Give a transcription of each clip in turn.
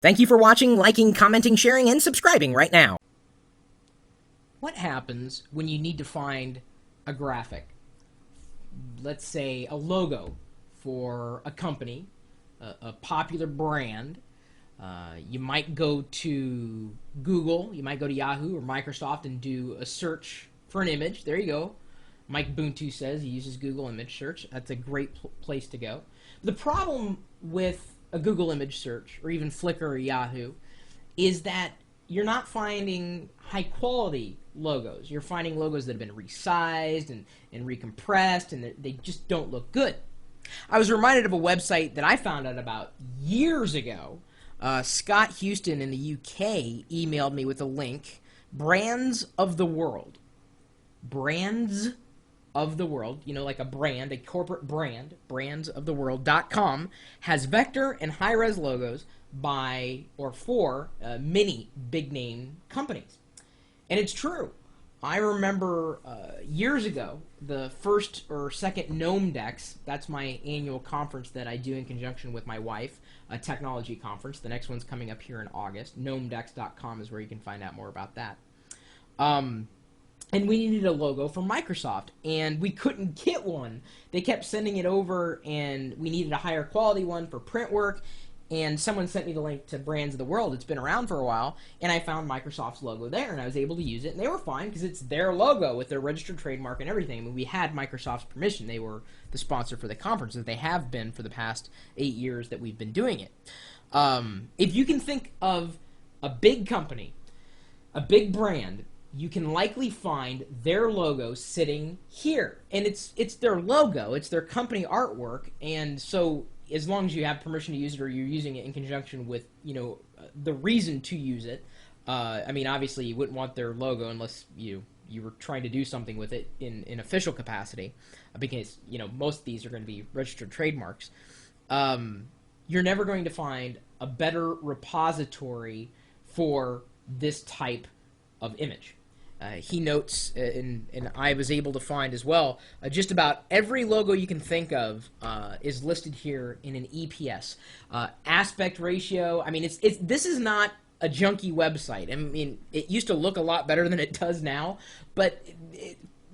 Thank you for watching, liking, commenting, sharing, and subscribing right now. What happens when you need to find a graphic? Let's say a logo for a company, a popular brand. You might go to Google, you might go to Yahoo or Microsoft and do a search for an image. There you go. Mike Buntu says he uses Google image search. That's a great place to go. The problem with a Google image search or even Flickr or Yahoo is that you're not finding high quality logos. You're finding logos that have been resized and recompressed, and they just don't look good. I was reminded of a website that I found out about years ago. Scott Houston in the UK emailed me with a link. Brands of the World. Brands of the World, you know, like a brand, a corporate brand, brandsoftheworld.com, has vector and high-res logos by or for many big-name companies. And it's true. I remember years ago, the first or second Gnome Dex, that's my annual conference that I do in conjunction with my wife, a technology conference. The next one's coming up here in August. GnomeDex.com is where you can find out more about that. And we needed a logo for Microsoft, and we couldn't get one. They kept sending it over, and we needed a higher quality one for print work, and someone sent me the link to Brands of the World. It's been around for a while, and I found Microsoft's logo there, and I was able to use it, and they were fine because it's their logo with their registered trademark and everything. I mean, we had Microsoft's permission. They were the sponsor for the conference, as they have been for the past 8 years that we've been doing it. If you can think of a big company, a big brand, you can likely find their logo sitting here. And it's their logo, it's their company artwork, and so as long as you have permission to use it or you're using it in conjunction with, you know, the reason to use it, I mean, obviously you wouldn't want their logo unless you were trying to do something with it in official capacity, because, you know, most of these are going to be registered trademarks. You're never going to find a better repository for this type of image. He notes, and I was able to find as well, just about every logo you can think of is listed here in an EPS. Aspect ratio, I mean, this is not a junky website. I mean, it used to look a lot better than it does now, but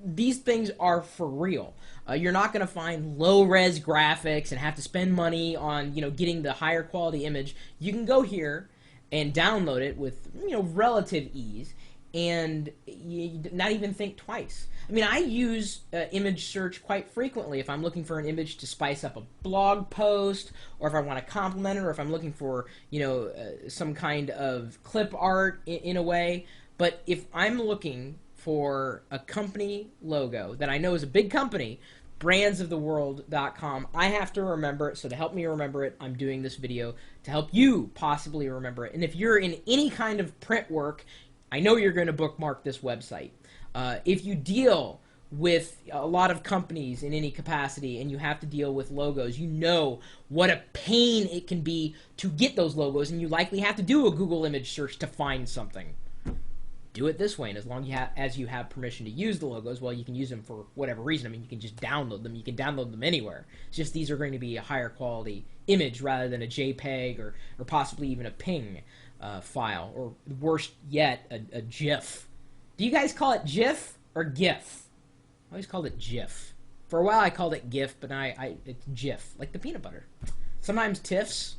these things are for real. You're not going to find low-res graphics and have to spend money on, you know, getting the higher quality image. You can go here and download it with, you know, relative ease, and you not even think twice. I mean, I use image search quite frequently if I'm looking for an image to spice up a blog post, or if I want to complement it, or if I'm looking for, you know, some kind of clip art in a way. But if I'm looking for a company logo that I know is a big company, brandsoftheworld.com, I have to remember it. So to help me remember it, I'm doing this video to help you possibly remember it. And if you're in any kind of print work, I know you're going to bookmark this website. If you deal with a lot of companies in any capacity and you have to deal with logos, you know what a pain it can be to get those logos, and you likely have to do a Google image search to find something. Do it this way, and as long as you have permission to use the logos, well, you can use them for whatever reason. I mean, you can just download them. You can download them anywhere. It's just these are going to be a higher quality image rather than a JPEG or possibly even a PNG file, or worse yet, a GIF. Do you guys call it GIF or GIF? I always called it GIF. For a while I called it GIF, but now it's GIF, like the peanut butter. Sometimes TIFFs.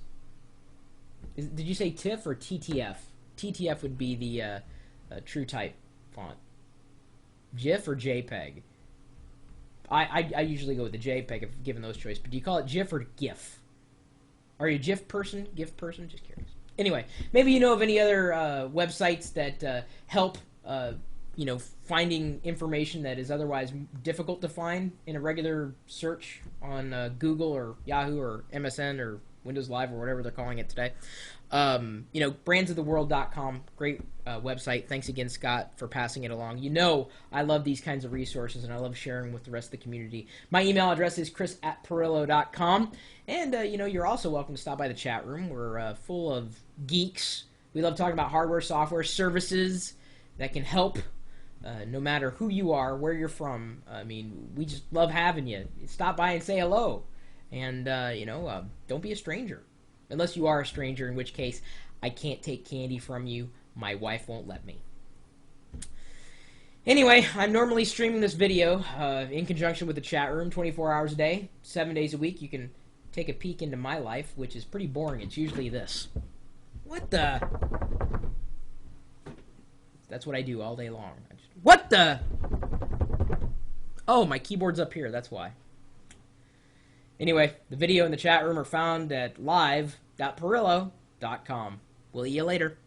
Did you say TIFF or TTF? TTF would be the true type font. GIF or JPEG? I usually go with the JPEG if given those choices, but do you call it GIF or GIF? Are you a GIF person? GIF person? Just curious. Anyway, maybe you know of any other websites that help, you know, finding information that is otherwise difficult to find in a regular search on Google or Yahoo or MSN or Windows Live or whatever they're calling it today. You know, brandsoftheworld.com, great website. Thanks again, Scott, for passing it along. You know I love these kinds of resources, and I love sharing with the rest of the community. My email address is chris@pirillo.com, and, you know, you're also welcome to stop by the chat room. We're full of geeks. We love talking about hardware, software, services that can help no matter who you are, where you're from. I mean, we just love having you. Stop by and say hello. And, you know, don't be a stranger. Unless you are a stranger, in which case I can't take candy from you. My wife won't let me. Anyway, I'm normally streaming this video in conjunction with the chat room 24 hours a day, 7 days a week. You can take a peek into my life, which is pretty boring. It's usually this. What the? That's what I do all day long. What the? Oh, my keyboard's up here. That's why. Anyway, the video and the chat room are found at live.pirillo.com. We'll see you later.